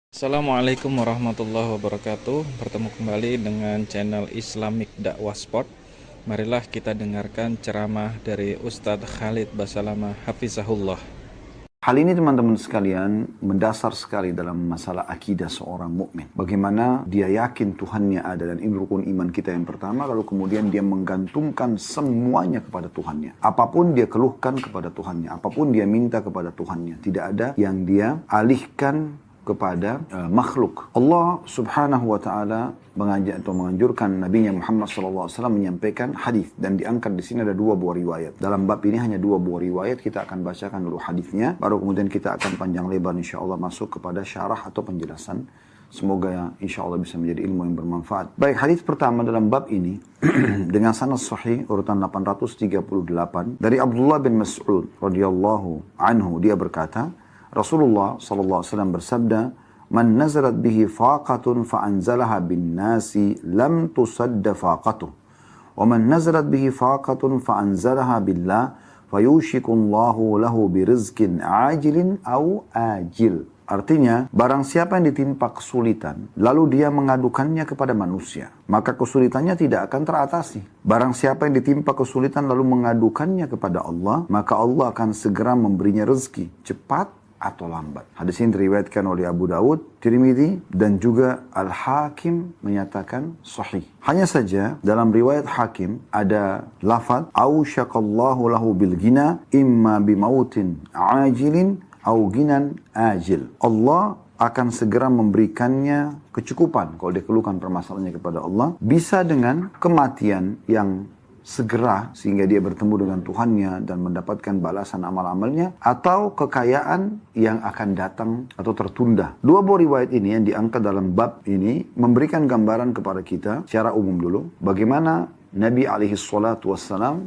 Assalamualaikum warahmatullahi wabarakatuh. Bertemu kembali dengan channel Islamic Dakwah Sport. Marilah kita dengarkan ceramah dari Ustadz Khalid Basalamah Hafizahullah. Hal ini teman-teman sekalian mendasar sekali dalam masalah akidah seorang mukmin. Bagaimana dia yakin Tuhannya ada dan ini rukun iman kita yang pertama, lalu kemudian dia menggantungkan semuanya kepada Tuhannya. Apapun dia keluhkan kepada Tuhannya, apapun dia minta kepada Tuhannya. Tidak ada yang dia alihkan kepada makhluk. Allah subhanahu wa ta'ala mengajak atau menganjurkan Nabi Muhammad SAW menyampaikan hadis dan diangkat di sini ada dua buah riwayat. Dalam bab ini hanya dua buah riwayat, kita akan bacakan dulu hadisnya, baru kemudian kita akan panjang lebar insyaAllah masuk kepada syarah atau penjelasan. Semoga insyaAllah bisa menjadi ilmu yang bermanfaat. Baik, hadis pertama dalam bab ini dengan sanad sahih urutan 838 dari Abdullah bin Mas'ud radhiyallahu anhu, dia berkata, Rasulullah SAW bersabda, "Man nazalat bihi faqatun fa'anzalaha bin nasi lam tusadda faqatuh. Wa man nazalat bihi faqatun fa'anzalaha billah fayushikullahu lahu birizkin ajilin au ajil." Artinya, barang siapa yang ditimpa kesulitan, lalu dia mengadukannya kepada manusia, maka kesulitannya tidak akan teratasi. Barang siapa yang ditimpa kesulitan lalu mengadukannya kepada Allah, maka Allah akan segera memberinya rezeki, cepat atau lambat. Hadis ini diriwayatkan oleh Abu Dawud, Tirmidzi, dan juga Al-Hakim menyatakan sahih. Hanya saja dalam riwayat Hakim ada lafaz ausyaqallahu lahu bil ghina imma bimautin ajilin au ginan ajil. Allah akan segera memberikannya kecukupan kalau dia keluhkan permasalahannya kepada Allah, bisa dengan kematian yang segera sehingga dia bertemu dengan Tuhannya dan mendapatkan balasan amal-amalnya, atau kekayaan yang akan datang atau tertunda. Dua buah riwayat ini yang diangkat dalam bab ini memberikan gambaran kepada kita secara umum dulu bagaimana Nabi SAW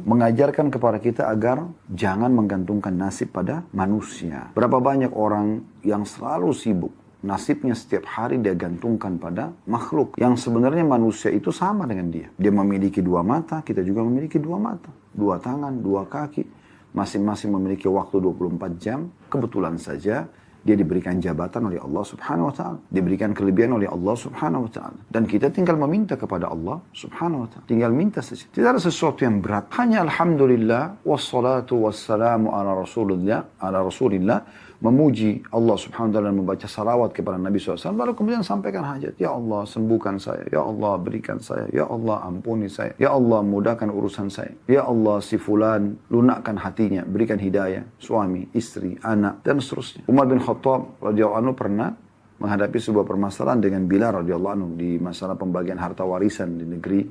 mengajarkan kepada kita agar jangan menggantungkan nasib pada manusia. Berapa banyak orang yang selalu sibuk, nasibnya setiap hari dia gantungkan pada makhluk. Yang sebenarnya manusia itu sama dengan dia. Dia memiliki dua mata, kita juga memiliki dua mata. Dua tangan, dua kaki. Masing-masing memiliki waktu 24 jam. Kebetulan saja dia diberikan jabatan oleh Allah subhanahu wa ta'ala. Diberikan kelebihan oleh Allah subhanahu wa ta'ala. Dan kita tinggal meminta kepada Allah subhanahu wa ta'ala. Tinggal minta saja. Tidak ada sesuatu yang berat. Hanya alhamdulillah, wassalatu wassalamu ala rasulillah, memuji Allah subhanahu wa ta'ala dan membaca salawat kepada Nabi SAW. Lalu kemudian sampaikan hajat. Ya Allah sembuhkan saya. Ya Allah berikan saya. Ya Allah ampuni saya. Ya Allah mudahkan urusan saya. Ya Allah si fulan lunakkan hatinya. Berikan hidayah. Suami, istri, anak, dan seterusnya. Umar bin Khattab radhiyallahu anhu pernah menghadapi sebuah permasalahan dengan Bilal radhiyallahu anhu di masalah pembagian harta warisan di negeri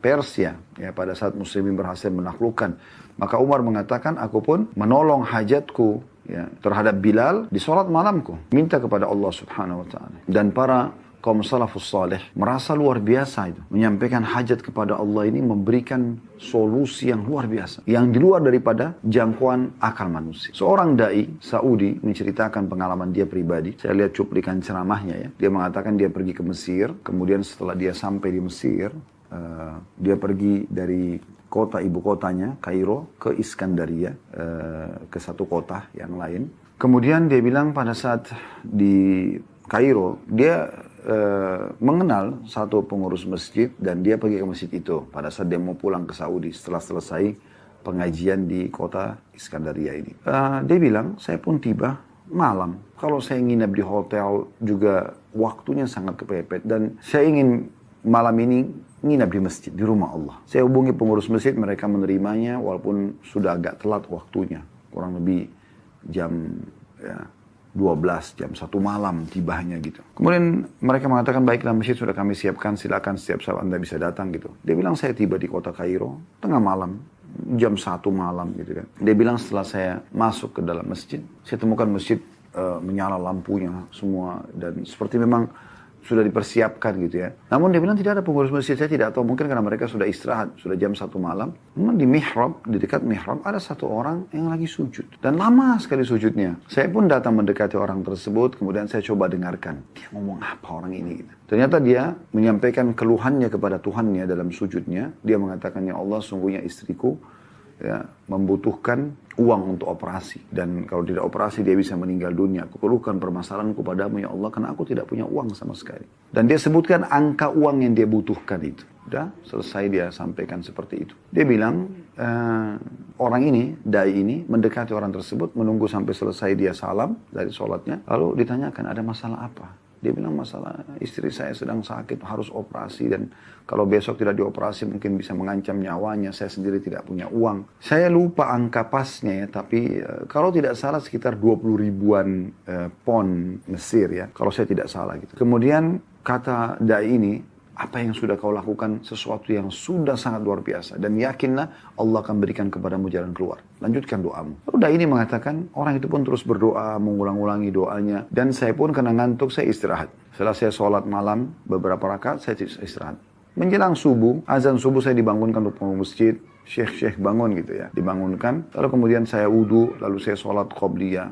Persia, ya, pada saat muslimin berhasil menaklukkan. Maka Umar mengatakan, aku pun menolong hajatku, ya, terhadap Bilal di sholat malamku, minta kepada Allah subhanahu wa ta'ala. Dan para kaum salafus salih merasa luar biasa itu, menyampaikan hajat kepada Allah ini memberikan solusi yang luar biasa, yang di luar daripada jangkauan akal manusia. Seorang dai Saudi menceritakan pengalaman dia pribadi. Saya lihat cuplikan ceramahnya, ya. Dia mengatakan dia pergi ke Mesir, kemudian setelah dia sampai di Mesir, dia pergi dari kota ibu kotanya Kairo ke Iskandaria, ke satu kota yang lain. Kemudian dia bilang pada saat di Kairo dia mengenal satu pengurus masjid dan dia pergi ke masjid itu pada saat dia mau pulang ke Saudi setelah selesai pengajian di kota Iskandaria ini. Dia bilang, saya pun tiba malam. Kalau saya nginep di hotel juga waktunya sangat kepepet dan saya ingin malam ini nginap di masjid, di rumah Allah. Saya hubungi pengurus masjid, mereka menerimanya walaupun sudah agak telat waktunya. Kurang lebih jam 12, jam 1 malam tibanya gitu. Kemudian mereka mengatakan, baiklah masjid sudah kami siapkan, silakan setiap saat Anda bisa datang gitu. Dia bilang, saya tiba di kota Kairo, tengah malam, jam 1 malam gitu kan. Dia bilang setelah saya masuk ke dalam masjid, saya temukan masjid menyala lampunya semua dan seperti memang sudah dipersiapkan gitu ya. Namun dia bilang tidak ada pengurus masjid, saya tidak tahu, mungkin karena mereka sudah istirahat, sudah jam 1 malam. Namun di mihrab, di dekat mihrab ada satu orang yang lagi sujud. Dan lama sekali sujudnya. Saya pun datang mendekati orang tersebut, kemudian saya coba dengarkan. Dia ngomong apa orang ini gitu. Ternyata dia menyampaikan keluhannya kepada Tuhannya dalam sujudnya. Dia mengatakan, ya Allah sungguhnya istriku ya, membutuhkan uang untuk operasi. Dan kalau tidak operasi dia bisa meninggal dunia. Aku keluhkan permasalahanku padamu ya Allah karena aku tidak punya uang sama sekali. Dan dia sebutkan angka uang yang dia butuhkan itu. Udah selesai dia sampaikan seperti itu. Dia bilang orang ini, dai ini mendekati orang tersebut, menunggu sampai selesai dia salam dari sholatnya. Lalu ditanyakan ada masalah apa? Dia bilang masalah istri saya sedang sakit harus operasi dan kalau besok tidak dioperasi mungkin bisa mengancam nyawanya. Saya sendiri tidak punya uang. Saya lupa angka pasnya ya, tapi kalau tidak salah sekitar 20 ribuan pon Mesir ya. Kalau saya tidak salah gitu. Kemudian kata dai ini, apa yang sudah kau lakukan sesuatu yang sudah sangat luar biasa. Dan yakinlah Allah akan berikan kepadamu jalan keluar. Lanjutkan doamu. Lalu dai ini mengatakan, orang itu pun terus berdoa, mengulang-ulangi doanya. Dan saya pun kena ngantuk, saya istirahat. Setelah saya sholat malam, beberapa rakaat, saya istirahat. Menjelang subuh, azan subuh saya dibangunkan untuk penghulu masjid. Syekh bangun gitu ya, dibangunkan. Lalu kemudian saya wudu, lalu saya sholat qobliyah.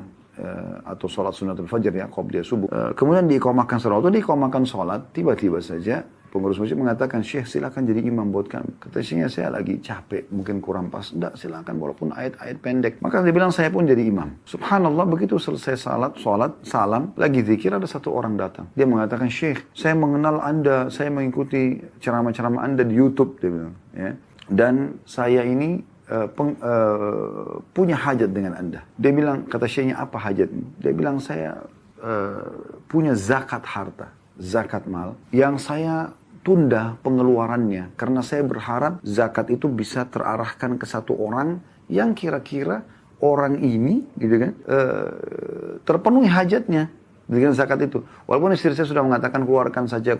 Atau sholat sunatul fajar ya, qobliyah subuh. Kemudian diiqamahkan sholat. Waktu diiqamahkan sholat, tiba-tiba saja pengurus masjid mengatakan, Syekh silakan jadi imam buat kami. Kata Syekhnya, saya lagi capek, mungkin kurang pas. Enggak, silakan walaupun ayat-ayat pendek. Maka dia bilang, saya pun jadi imam. Subhanallah, begitu selesai sholat, salam, lagi zikir, ada satu orang datang. Dia mengatakan, Syekh, saya mengenal Anda, saya mengikuti ceramah-ceramah Anda di YouTube. Dia bilang, ya. Dan saya ini punya hajat dengan Anda. Dia bilang, kata Syekhnya, apa hajatmu? Dia bilang, saya punya zakat harta, zakat mal, yang saya tunda pengeluarannya karena saya berharap zakat itu bisa terarahkan ke satu orang yang kira-kira orang ini gitu kan terpenuhi hajatnya dengan zakat itu. Walaupun istri saya sudah mengatakan keluarkan saja,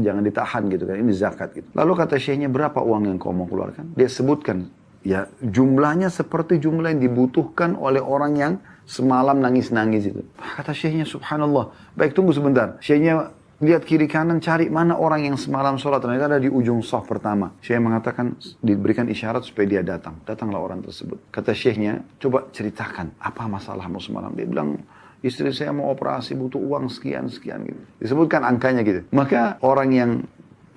jangan ditahan gitu kan, ini zakat gitu. Lalu kata syekhnya, berapa uang yang kau mau keluarkan? Dia sebutkan ya jumlahnya seperti jumlah yang dibutuhkan oleh orang yang semalam nangis-nangis itu. Kata syekhnya, subhanallah, baik tunggu sebentar. Syekhnya lihat kiri kanan, cari mana orang yang semalam sholat. Ternyata ada di ujung shaf pertama. Syekh mengatakan, diberikan isyarat supaya dia datang. Datanglah orang tersebut. Kata syekhnya, coba ceritakan, apa masalahmu semalam? Dia bilang, istri saya mau operasi, butuh uang sekian gitu. Disebutkan angkanya gitu. Maka orang yang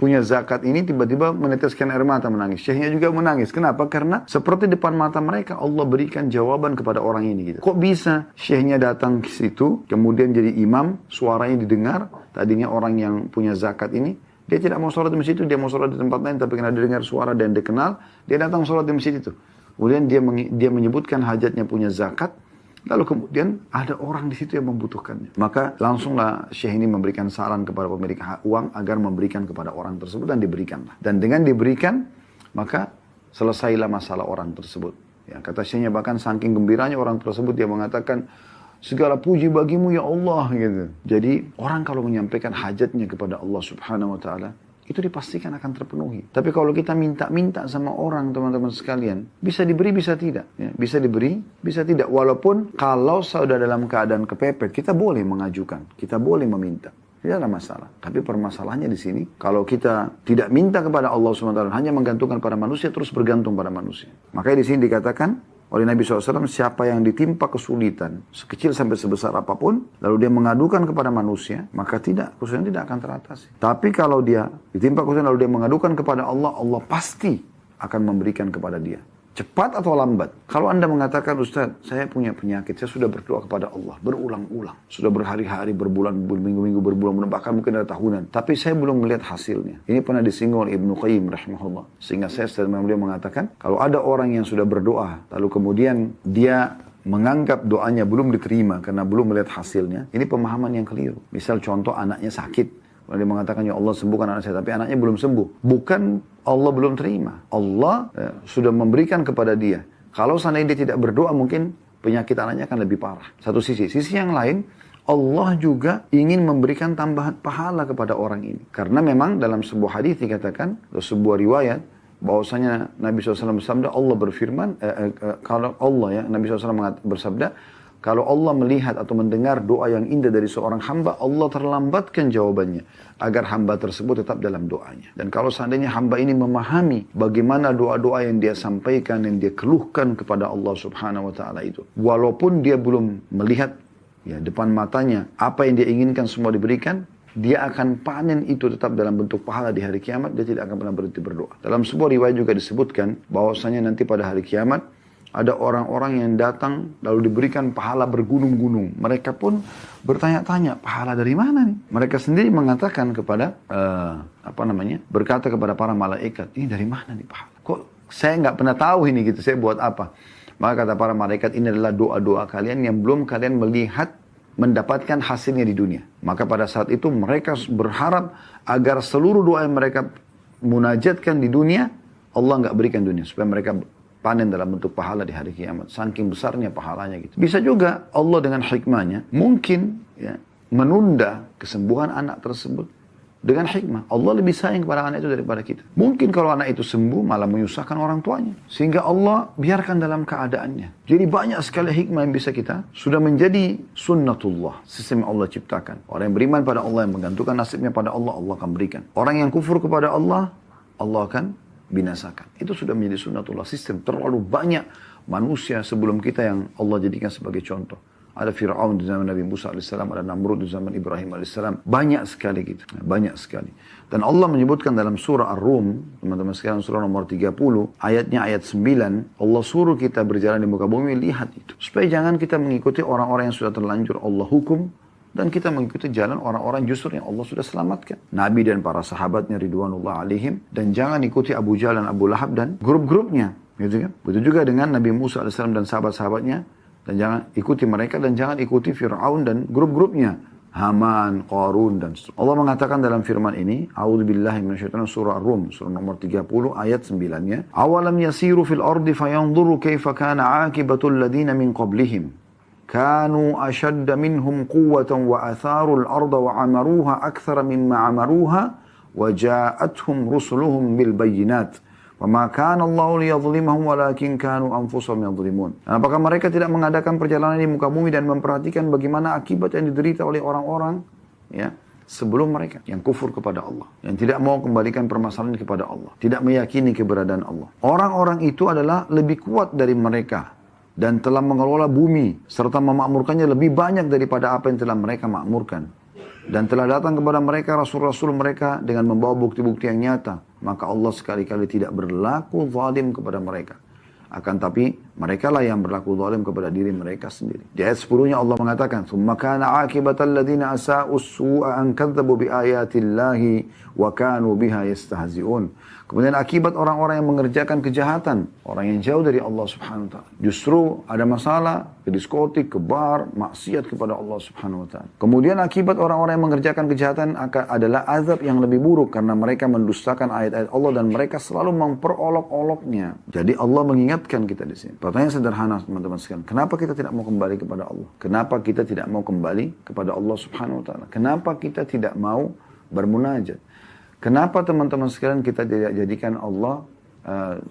punya zakat ini tiba-tiba meneteskan air mata menangis. Syekhnya juga menangis. Kenapa? Karena seperti depan mata mereka Allah berikan jawaban kepada orang ini gitu. Kok bisa syekhnya datang ke situ, kemudian jadi imam, suaranya didengar. Tadinya orang yang punya zakat ini, dia tidak mau sholat di masjid itu, dia mau sholat di tempat lain, tapi karena dia dengar suara dan dikenal, dia datang sholat di masjid itu. Kemudian dia menyebutkan hajatnya punya zakat, lalu kemudian ada orang di situ yang membutuhkannya. Maka langsunglah Syekh ini memberikan saran kepada pemilik uang agar memberikan kepada orang tersebut dan diberikanlah. Dan dengan diberikan, maka selesailah masalah orang tersebut. Ya, kata Syekhnya bahkan saking gembiranya orang tersebut, dia mengatakan, segala puji bagimu ya Allah gitu. Jadi orang kalau menyampaikan hajatnya kepada Allah Subhanahu wa taala, itu dipastikan akan terpenuhi. Tapi kalau kita minta-minta sama orang, teman-teman sekalian, bisa diberi, bisa tidak. Ya, bisa diberi, bisa tidak. Walaupun kalau sudah dalam keadaan kepepet, kita boleh mengajukan, kita boleh meminta. Tidak ada masalah. Tapi permasalahannya di sini, kalau kita tidak minta kepada Allah SWT, hanya menggantungkan pada manusia, terus bergantung pada manusia. Makanya di sini dikatakan oleh Nabi SAW, siapa yang ditimpa kesulitan, sekecil sampai sebesar apapun, lalu dia mengadukan kepada manusia, maka kesulitan tidak akan teratasi. Tapi kalau dia ditimpa kesulitan, lalu dia mengadukan kepada Allah, Allah pasti akan memberikan kepada dia. Cepat atau lambat. Kalau Anda mengatakan, Ustaz, saya punya penyakit, saya sudah berdoa kepada Allah, berulang-ulang. Sudah berhari-hari, berbulan, berminggu-minggu, berbulan, bahkan mungkin ada tahunan. Tapi saya belum melihat hasilnya. Ini pernah disinggung oleh Ibnu Qayyim rahimahullah. Sehingga saya setelah beliau mengatakan, kalau ada orang yang sudah berdoa, lalu kemudian dia menganggap doanya belum diterima karena belum melihat hasilnya, ini pemahaman yang keliru. Misal contoh anaknya sakit. Lalu dia mengatakan, ya Allah sembuhkan anak saya, tapi anaknya belum sembuh. Bukan Allah belum terima. Allah sudah memberikan kepada dia. Kalau seandainya dia tidak berdoa, mungkin penyakit anaknya akan lebih parah. Satu sisi. Sisi yang lain, Allah juga ingin memberikan tambahan pahala kepada orang ini. Karena memang dalam sebuah hadis dikatakan, atau sebuah riwayat, bahwasanya Nabi SAW bersabda, Allah berfirman, kalau Allah ya, Nabi SAW bersabda, kalau Allah melihat atau mendengar doa yang indah dari seorang hamba, Allah terlambatkan jawabannya agar hamba tersebut tetap dalam doanya. Dan kalau seandainya hamba ini memahami bagaimana doa-doa yang dia sampaikan, yang dia keluhkan kepada Allah Subhanahu wa taala itu, walaupun dia belum melihat ya depan matanya apa yang dia inginkan semua diberikan, dia akan panen itu tetap dalam bentuk pahala di hari kiamat, dia tidak akan pernah berhenti berdoa. Dalam sebuah riwayat juga disebutkan bahwasanya nanti pada hari kiamat ada orang-orang yang datang lalu diberikan pahala bergunung-gunung. Mereka pun bertanya-tanya, pahala dari mana nih? Mereka sendiri mengatakan kepada berkata kepada para malaikat, ini dari mana nih pahala? Kok saya nggak pernah tahu ini gitu, saya buat apa? Maka kata para malaikat, ini adalah doa-doa kalian yang belum kalian melihat mendapatkan hasilnya di dunia. Maka pada saat itu mereka berharap agar seluruh doa yang mereka munajatkan di dunia, Allah nggak berikan dunia, supaya mereka panen dalam bentuk pahala di hari kiamat. Saking besarnya pahalanya gitu. Bisa juga Allah dengan hikmahnya mungkin ya, menunda kesembuhan anak tersebut dengan hikmah. Allah lebih sayang kepada anak itu daripada kita. Mungkin kalau anak itu sembuh malah menyusahkan orang tuanya. Sehingga Allah biarkan dalam keadaannya. Jadi banyak sekali hikmah yang bisa kita sudah menjadi sunnatullah. Sistem yang Allah ciptakan. Orang yang beriman pada Allah, yang menggantungkan nasibnya pada Allah, Allah akan berikan. Orang yang kufur kepada Allah, Allah akan binasakan. Itu sudah menjadi sunnatullah sistem. Terlalu banyak manusia sebelum kita yang Allah jadikan sebagai contoh. Ada Fir'aun di zaman Nabi Musa AS, ada Namrud di zaman Ibrahim AS. Banyak sekali gitu. Banyak sekali. Dan Allah menyebutkan dalam surah Ar-Rum, teman-teman sekalian, surah nomor 30, ayatnya ayat 9, Allah suruh kita berjalan di muka bumi, lihat itu. Supaya jangan kita mengikuti orang-orang yang sudah terlanjur Allah hukum, dan kita mengikuti jalan orang-orang justru yang Allah sudah selamatkan. Nabi dan para sahabatnya ridwanullah alaihim. Dan jangan ikuti Abu Jahal dan Abu Lahab dan grup-grupnya. Gitu kan? Begitu juga dengan Nabi Musa AS dan sahabat-sahabatnya. Dan jangan ikuti mereka dan jangan ikuti Fir'aun dan grup-grupnya. Haman, Qarun dan seterusnya. Allah mengatakan dalam firman ini, A'udzubillahi minasyaitonir surah Ar-Rum, surah nomor 30 ayat 9-nya. Awalam yasiru fil ardi fayanzuru kaifa kana 'aqibatul ladina min qablihim. كانوا أشد منهم قوة وأثاروا الأرض وعمروها أكثر مما عمروها وجاءتهم رسلهم بالبينات وما كان الله ليظلمهم ولكن كانوا أنفسهم يظلمون. Apakah mereka tidak mengadakan perjalanan di muka bumi dan memperhatikan bagaimana akibat yang diderita oleh orang-orang ya sebelum mereka yang kufur kepada Allah, yang tidak mau kembalikan permasalahan kepada Allah, tidak meyakini keberadaan Allah. Orang-orang itu adalah lebih kuat dari mereka dan telah mengelola bumi serta memakmurkannya lebih banyak daripada apa yang telah mereka makmurkan. Dan telah datang kepada mereka rasul-rasul mereka dengan membawa bukti-bukti yang nyata. Maka Allah sekali-kali tidak berlaku zalim kepada mereka. Akan tapi mereka lah yang berlaku zalim kepada diri mereka sendiri. Di ayat 10-nya Allah mengatakan, "Tsumma kana 'aqibatal ladzina asa'u as-su'a an kadzdzabu bi ayatillahi wa kanu biha yastahzi'un." Kemudian akibat orang-orang yang mengerjakan kejahatan, orang yang jauh dari Allah Subhanahu wa taala, justru ada masalah ke diskotik, ke bar, maksiat kepada Allah Subhanahu wa taala. Kemudian akibat orang-orang yang mengerjakan kejahatan adalah azab yang lebih buruk karena mereka mendustakan ayat-ayat Allah dan mereka selalu memperolok-oloknya. Jadi Allah mengingatkan kita di sini. Pertanyaan sederhana teman-teman sekalian, kenapa kita tidak mau kembali kepada Allah? Kenapa kita tidak mau kembali kepada Allah Subhanahu wa taala? Kenapa kita tidak mau bermunajat? Kenapa teman-teman sekalian kita tidak jadikan Allah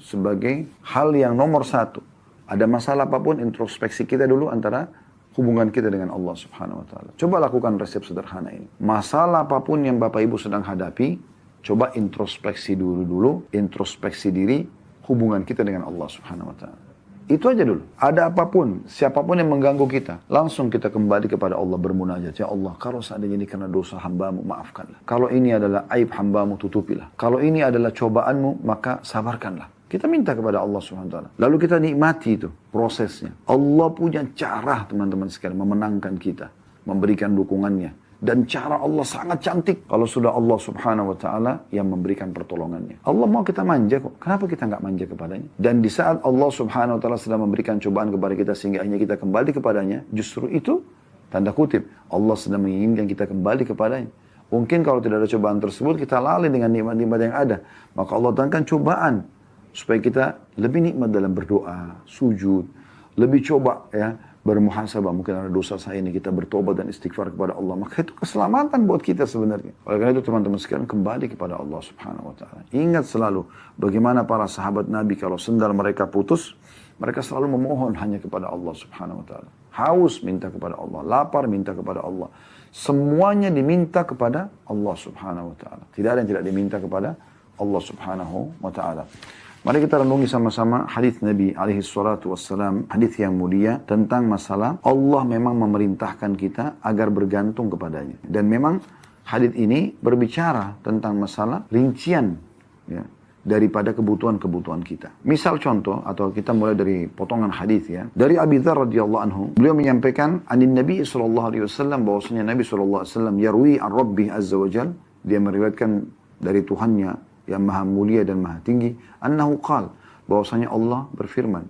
sebagai hal yang nomor satu? Ada masalah apapun, introspeksi kita dulu antara hubungan kita dengan Allah Subhanahu wa taala. Coba lakukan resep sederhana ini. Masalah apapun yang Bapak Ibu sedang hadapi, coba introspeksi dulu, introspeksi diri, hubungan kita dengan Allah Subhanahu wa taala. Itu aja dulu. Ada apapun, siapapun yang mengganggu kita, langsung kita kembali kepada Allah bermunajat. Ya Allah, kalau seandainya ini karena dosa hambamu, maafkanlah. Kalau ini adalah aib hambamu, tutupilah. Kalau ini adalah cobaanmu, maka sabarkanlah. Kita minta kepada Allah SWT. Lalu kita nikmati itu, prosesnya. Allah punya cara, teman-teman sekalian, memenangkan kita. Memberikan dukungannya. Dan cara Allah sangat cantik. Kalau sudah Allah Subhanahu wa ta'ala yang memberikan pertolongannya. Allah mau kita manja kok. Kenapa kita nggak manja kepadanya? Dan di saat Allah Subhanahu wa ta'ala sedang memberikan cobaan kepada kita sehingga akhirnya kita kembali kepadanya, justru itu, tanda kutip, Allah sedang menginginkan kita kembali kepadanya. Mungkin kalau tidak ada cobaan tersebut, kita lalai dengan nikmat-nikmat yang ada. Maka Allah datangkan cobaan. Supaya kita lebih nikmat dalam berdoa, sujud, lebih coba ya, bermuhasabah, mungkin ada dosa saya ini, kita bertobat dan istighfar kepada Allah, maka itu keselamatan buat kita sebenarnya. Oleh karena itu teman-teman sekalian, kembali kepada Allah Subhanahu wa ta'ala. Ingat selalu bagaimana para sahabat Nabi kalau sendal mereka putus, mereka selalu memohon hanya kepada Allah Subhanahu wa ta'ala. Haus minta kepada Allah, lapar minta kepada Allah. Semuanya diminta kepada Allah Subhanahu wa ta'ala. Tidak ada yang tidak diminta kepada Allah Subhanahu wa ta'ala. Mari kita renungi sama-sama hadis Nabi alaihi salatu wassalam, hadis yang mulia tentang masalah Allah memang memerintahkan kita agar bergantung kepadanya. Dan memang Hadits ini berbicara tentang masalah rincian ya, daripada kebutuhan-kebutuhan kita. Misal contoh, atau kita mulai dari potongan hadis ya. Dari Abi Dzar radhiyallahu anhu, beliau menyampaikan anin Nabi sallallahu alaihi wasallam, bahwasanya Nabi sallallahu alaihi wasallam yarwi an Rabbih azza wajal, dia meriwayatkan dari Tuhannya yang maha mulia dan maha tinggi, annahu qala, bahwasanya Allah berfirman,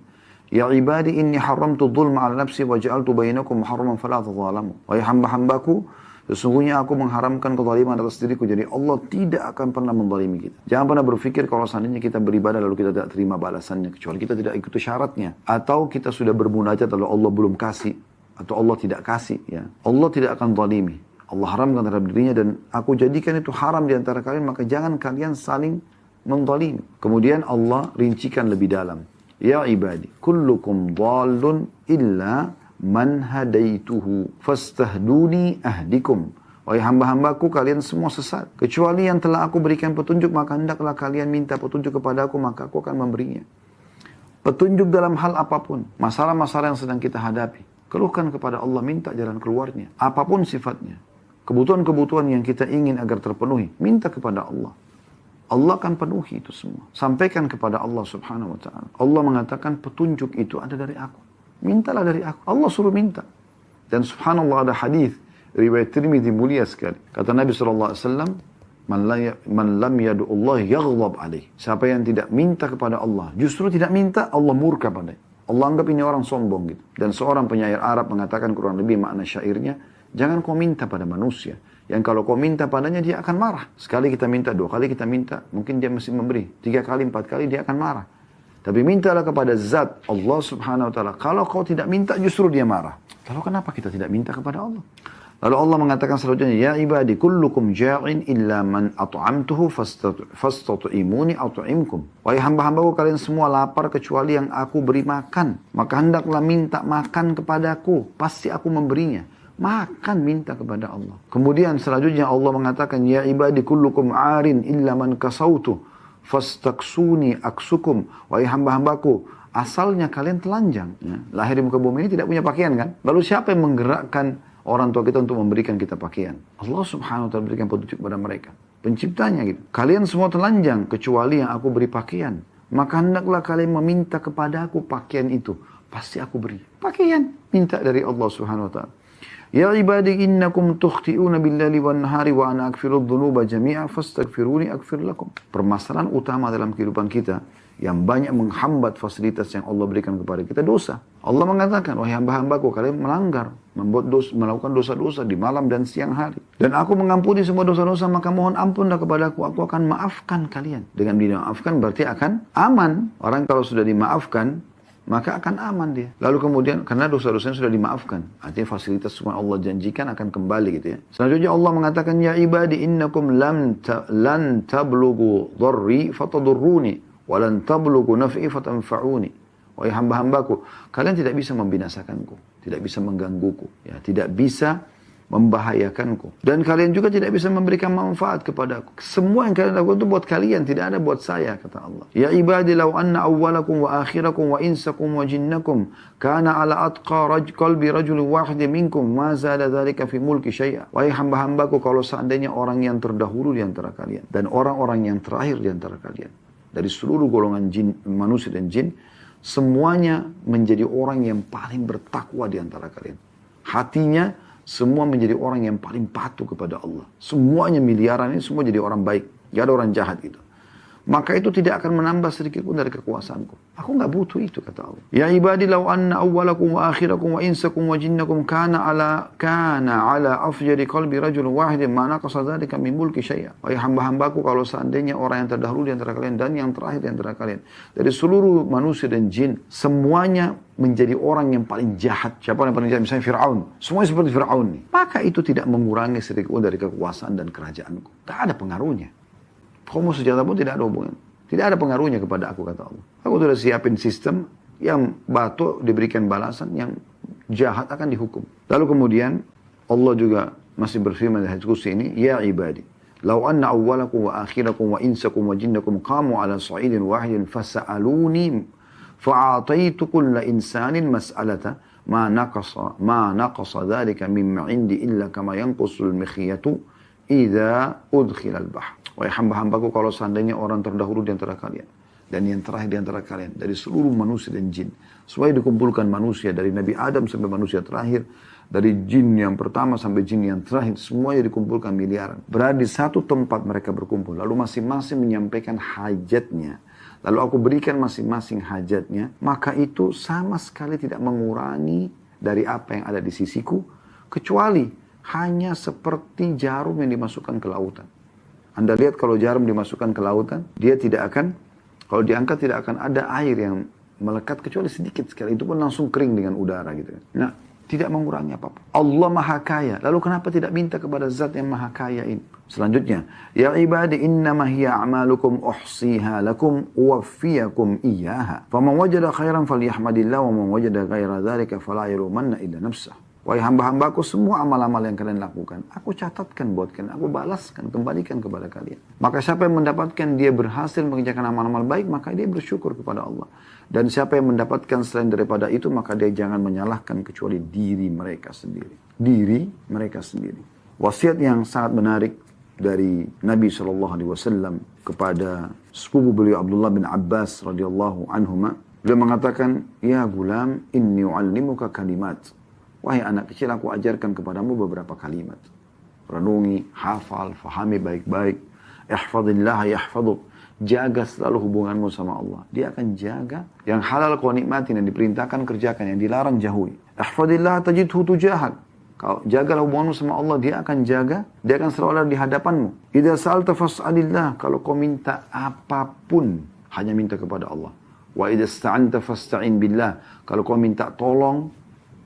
ya ibadi inni haramtu dzulma 'ala nafsi wa ja'altu bainakum muharraman fala tadzalamu. Wahai hamba-hambaku, sesungguhnya aku mengharamkan kezaliman atas diriku. Jadi Allah tidak akan pernah menzalimi kita. Jangan pernah berpikir kalau seandainya kita beribadah lalu kita tidak terima balasannya, kecuali kita tidak ikuti syaratnya. Atau kita sudah bermunajat lalu Allah belum kasih, atau Allah tidak kasih. Ya. Allah tidak akan zalimi. Allah haramkan terhadap dirinya, dan aku jadikan itu haram di antara kalian, maka jangan kalian saling menzalimi. Kemudian Allah rincikan lebih dalam. Ya ibadi, kullukum dhallun illa man hadaituhu fastahduni ahdikum. Wahai hamba-hambaku, kalian semua sesat, kecuali yang telah aku berikan petunjuk, maka hendaklah kalian minta petunjuk kepada aku, maka aku akan memberinya. Petunjuk dalam hal apapun, masalah-masalah yang sedang kita hadapi, keluhkan kepada Allah, minta jalan keluarnya, apapun sifatnya. Kebutuhan-kebutuhan yang kita ingin agar terpenuhi, minta kepada Allah. Allah akan penuhi itu semua. Sampaikan kepada Allah subhanahu wa ta'ala. Allah mengatakan petunjuk itu ada dari aku. Mintalah dari aku. Allah suruh minta. Dan subhanallah ada hadis riwayat Tirmidzi mulia sekali. Kata Nabi SAW, man lam yadu'ullah yaghlab alaih. Siapa yang tidak minta kepada Allah, justru tidak minta, Allah murka padanya. Allah anggap ini orang sombong gitu. Dan seorang penyair Arab mengatakan kurang lebih makna syairnya, jangan kau minta pada manusia, yang kalau kau minta padanya dia akan marah. Sekali kita minta, 2 kali kita minta, mungkin dia mesti memberi. 3 kali, 4 kali dia akan marah. Tapi mintalah kepada zat Allah subhanahu wa ta'ala. Kalau kau tidak minta, justru dia marah. Lalu kenapa kita tidak minta kepada Allah? Lalu Allah mengatakan selanjutnya, ya ibadi kullukum ja'in illa man at'amtuhu fastat'imuni at'imkum. Wahai hamba-hambaku, kalian semua lapar kecuali yang aku beri makan. Maka hendaklah minta makan kepadaku, pasti aku memberinya. Makan, minta kepada Allah. Kemudian selanjutnya Allah mengatakan, ya ibadi kullukum arin illa man kasautu fastaksuni aksukum. Wahai hamba-hambaku, asalnya kalian telanjang. Ya. Lahir di muka bumi ini tidak punya pakaian kan? Lalu siapa yang menggerakkan orang tua kita untuk memberikan kita pakaian? Allah subhanahu wa ta'ala berikan petunjuk kepada mereka. Penciptanya gitu. Kalian semua telanjang kecuali yang aku beri pakaian. Maka hendaklah kalian meminta kepada aku pakaian itu. Pasti aku beri. Pakaian. Minta dari Allah subhanahu wa ta'ala. Ya ibadi innakum tukhti'una billaili wan nahari wa ana aghfiru dhunuba jami'a fastaghfiruni aghfir lakum. Permasalahan utama dalam kehidupan kita yang banyak menghambat fasilitas yang Allah berikan kepada kita, dosa. Allah mengatakan, wahai hamba-hambaku, kalian melanggar, melakukan dosa-dosa di malam dan siang hari. Dan aku mengampuni semua dosa-dosa, maka mohon ampunlah kepadaku, aku akan maafkan kalian. Dengan dimaafkan berarti akan aman. Orang kalau sudah dimaafkan, maka akan aman dia. Lalu kemudian, karena dosa-dosanya sudah dimaafkan, artinya fasilitas semua Allah janjikan akan kembali gitu ya. Selanjutnya Allah mengatakan, ya ibadi innakum lan tablughu dharri fatadurruni walan tablughu naf'i fatanfa'uni. Wahai hamba-hambaku, kalian tidak bisa membinasakanku, tidak bisa menggangguku, ya, tidak bisa membahayakanku, dan kalian juga tidak bisa memberikan manfaat kepadaku. Semua yang kalian lakukan itu buat kalian, tidak ada buat saya, kata Allah. Ya ibadi law anna awwalakum wa akhirakum wa insakum wa jinnakum kana ala atqa qalbi rajulin wahidin minkum ma zada dzalika fi mulki syai'a. Wahai hamba-hambaku, kalau seandainya orang yang terdahulu di antara kalian dan orang-orang yang terakhir di antara kalian dari seluruh golongan jin, manusia dan jin, semuanya menjadi orang yang paling bertakwa di antara kalian. Hatinya semua menjadi orang yang paling patuh kepada Allah. Semuanya miliaran ini semua jadi orang baik. Gak ada orang jahat itu. Maka itu tidak akan menambah sedikit pun dari kekuasaanku. Aku gak butuh itu, kata Allah. Ya ibadi law anna awwalakum wa akhirakum wa insakum wa jinnakum kana ala afjari qalbi rajul wahidin ma naqasa dzalika min mulki syai'a. Wahai hamba-hambaku, kalau seandainya orang yang terdahulu di antara kalian dan yang terakhir di antara kalian, dari seluruh manusia dan jin, semuanya menjadi orang yang paling jahat. Siapa yang paling jahat? Misalnya Fir'aun. Semuanya seperti Fir'aun nih. Maka itu tidak mengurangi sedikit pun dari kekuasaan dan kerajaanku. Tak ada pengaruhnya. Kamu senjata pun tidak ada hubungan. Tidak ada pengaruhnya kepada aku, kata Allah. Aku sudah siapin sistem yang batu diberikan balasan, yang jahat akan dihukum. Lalu kemudian Allah juga masih berfirman di hadis qudsi ini, ya ibadi, law anna awwalakum wa akhirakum wa insakum wa jinnakum qamu ala sa'idin wahidin fasa'aluni fa'ataitu kulla insanin mas'alata ma naqasa dhalika mimma indi illa kama yanqusul mikhyatu idza udkhilal bahr. Wahai hamba-hambaku, kalau seandainya orang terdahulu di antara kalian dan yang terakhir di antara kalian dari seluruh manusia dan jin, supaya dikumpulkan manusia dari Nabi Adam sampai manusia terakhir, dari jin yang pertama sampai jin yang terakhir, semuanya dikumpulkan miliaran. Berada di satu tempat mereka berkumpul, lalu masing-masing menyampaikan hajatnya. Lalu aku berikan masing-masing hajatnya, maka itu sama sekali tidak mengurangi dari apa yang ada di sisiku, kecuali hanya seperti jarum yang dimasukkan ke lautan. Anda lihat kalau jarum dimasukkan ke lautan, dia tidak akan, kalau diangkat tidak akan ada air yang melekat kecuali sedikit sekali. Itu pun langsung kering dengan udara gitu. Nah, tidak mengurangi apapun. Allah Maha Kaya. Lalu kenapa tidak minta kepada zat yang Maha Kaya ini? Selanjutnya, ya ibadi innama hiya a'malukum uhsiha lakum uwaffiyakum iyyaha. Faman wajada khairan falyahmadillah wa man wajada ghaira dzalika fala yalumanna illa nafsah. Wahai hamba-hambaku, semua amal-amal yang kalian lakukan, aku catatkan buat kalian, aku balaskan, kembalikan kepada kalian. Maka siapa yang mendapatkan dia berhasil mengerjakan amal-amal baik, maka dia bersyukur kepada Allah. Dan siapa yang mendapatkan selain daripada itu, maka dia jangan menyalahkan kecuali diri mereka sendiri. Diri mereka sendiri. Wasiat yang sangat menarik dari Nabi SAW kepada sepupu beliau Abdullah bin Abbas radhiyallahu anhuma. Beliau mengatakan, ya gulam, inni u'allimuka kalimat. Wahai anak kecil, aku ajarkan kepadamu beberapa kalimat. Renungi, hafal, fahami baik-baik. Ihfadillah yahfaduk. Jaga selalu hubunganmu sama Allah. Dia akan jaga. Yang halal kau nikmatin, yang diperintahkan kerjakan, yang dilarang jauhi. Ihfadillah tajidhu tujahak. Kau jagalah hubunganmu sama Allah, dia akan jaga. Dia akan selalu ada di hadapanmu. Idza sa'alta fas'alillah. Kalau kau minta apapun, hanya minta kepada Allah. Wa idza ista'anta fasta'in billah. Kalau kau minta tolong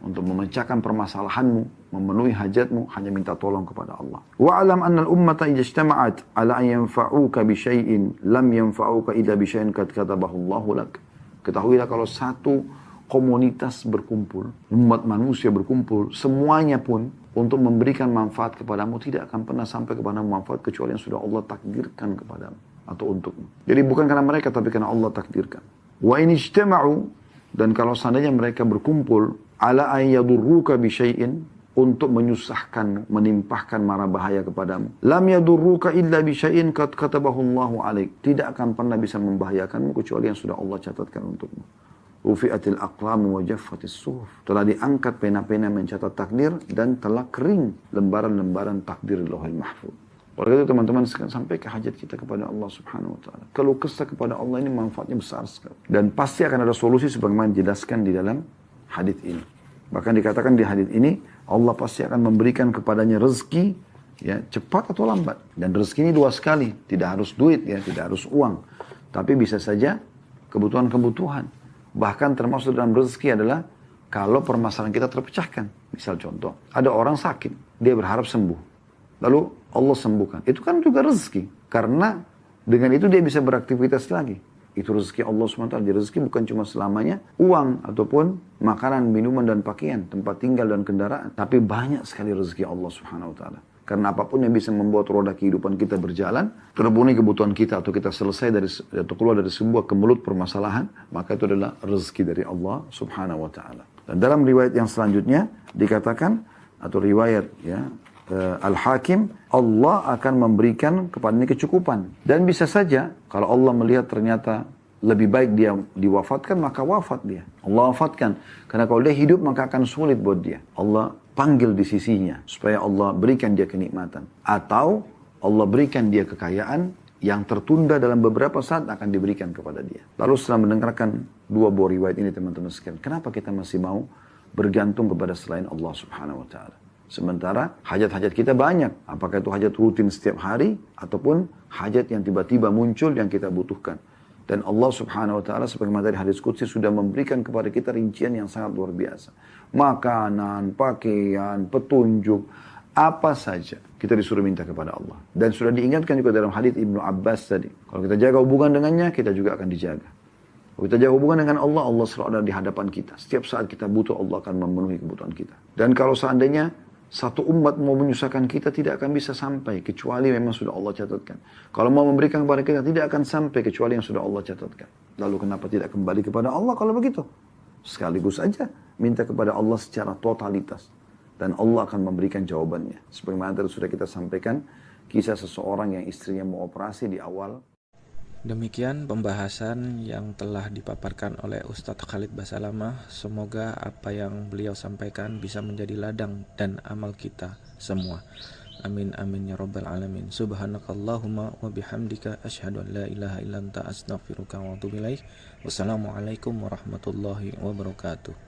untuk memecahkan permasalahanmu, memenuhi hajatmu, hanya minta tolong kepada Allah. Wa'alam anna al-ummata idza ijtama'at ala an yanfa'uka bi syai'in lam yanfa'uka illa bi syai'in qad katabahu Allahu lak. Ketahuilah kalau satu komunitas berkumpul, umat manusia berkumpul, semuanya pun untuk memberikan manfaat kepadamu, tidak akan pernah sampai kepadamu manfaat kecuali yang sudah Allah takdirkan kepadamu atau untukmu. Jadi bukan karena mereka, tapi karena Allah takdirkan. Wa in ijtama'u, dan kalau seandainya mereka berkumpul ala an yadurruka bi syai'in, untuk menyusahkanmu, menimpahkan mara bahaya kepadamu. Lam yadurruka illa bi syai'in qad katabahu Allahu 'alaik. Tidak akan pernah bisa membahayakanmu kecuali yang sudah Allah catatkan untukmu. Rufi'atil aqlamu wa jaffatis suhuf. Telah diangkat pena-pena mencatat takdir dan telah kering lembaran-lembaran takdir Lauhul Mahfuz. Oleh itu teman-teman, sampai ke hajat kita kepada Allah Subhanahu wa taala. Kalau kesah kepada Allah ini manfaatnya besar sekali. Dan pasti akan ada solusi sebagaimana dijelaskan di dalam hadis ini. Bahkan dikatakan di hadis ini, Allah pasti akan memberikan kepadanya rezeki, ya, cepat atau lambat. Dan rezeki ini dua sekali, tidak harus duit, ya, tidak harus uang. Tapi bisa saja kebutuhan-kebutuhan. Bahkan termasuk dalam rezeki adalah kalau permasalahan kita terpecahkan. Misal contoh, ada orang sakit, dia berharap sembuh. Lalu Allah sembuhkan. Itu kan juga rezeki. Karena dengan itu dia bisa beraktivitas lagi. Itu rezeki Allah SWT. Jadi rezeki bukan cuma selamanya uang ataupun makanan, minuman, dan pakaian, tempat tinggal dan kendaraan. Tapi banyak sekali rezeki Allah SWT. Karena apapun yang bisa membuat roda kehidupan kita berjalan, terpenuhi kebutuhan kita, atau kita selesai dari atau keluar dari sebuah kemelut permasalahan, maka itu adalah rezeki dari Allah SWT. Dan dalam riwayat yang selanjutnya dikatakan, atau riwayat ya Al-Hakim, Allah akan memberikan kepadanya kecukupan. Dan bisa saja kalau Allah melihat ternyata lebih baik dia diwafatkan, maka wafat dia. Allah wafatkan. Karena kalau dia hidup maka akan sulit buat dia. Allah panggil di sisinya supaya Allah berikan dia kenikmatan. Atau Allah berikan dia kekayaan yang tertunda dalam beberapa saat akan diberikan kepada dia. Lalu setelah mendengarkan dua buah riwayat ini teman-teman sekalian, kenapa kita masih mau bergantung kepada selain Allah Subhanahu wa taala? Sementara hajat-hajat kita banyak. Apakah itu hajat rutin setiap hari ataupun hajat yang tiba-tiba muncul yang kita butuhkan. Dan Allah Subhanahu wa taala sebagaimana dari hadis qudsi sudah memberikan kepada kita rincian yang sangat luar biasa. Makanan, pakaian, petunjuk, apa saja kita disuruh minta kepada Allah. Dan sudah diingatkan juga dalam hadis Ibnu Abbas tadi. Kalau kita jaga hubungan dengannya, kita juga akan dijaga. Kalau kita jaga hubungan dengan Allah, Allah selalu ada di hadapan kita. Setiap saat kita butuh, Allah akan memenuhi kebutuhan kita. Dan kalau seandainya satu umat mau menyusahkan kita, tidak akan bisa sampai kecuali memang sudah Allah catatkan. Kalau mau memberikan kepada kita, tidak akan sampai kecuali yang sudah Allah catatkan. Lalu kenapa tidak kembali kepada Allah kalau begitu? Sekaligus saja minta kepada Allah secara totalitas. Dan Allah akan memberikan jawabannya. Sebagaimana tadi sudah kita sampaikan kisah seseorang yang istrinya mau operasi di awal. Demikian pembahasan yang telah dipaparkan oleh Ustadz Khalid Basalamah. Semoga apa yang beliau sampaikan bisa menjadi ladang dan amal kita semua. Amin amin ya rabbal alamin. Subhanakallahumma wa bihamdika asyhadu an la ilaha illa anta astaghfiruka wa atubu ilaik. Wassalamualaikum warahmatullahi wabarakatuh.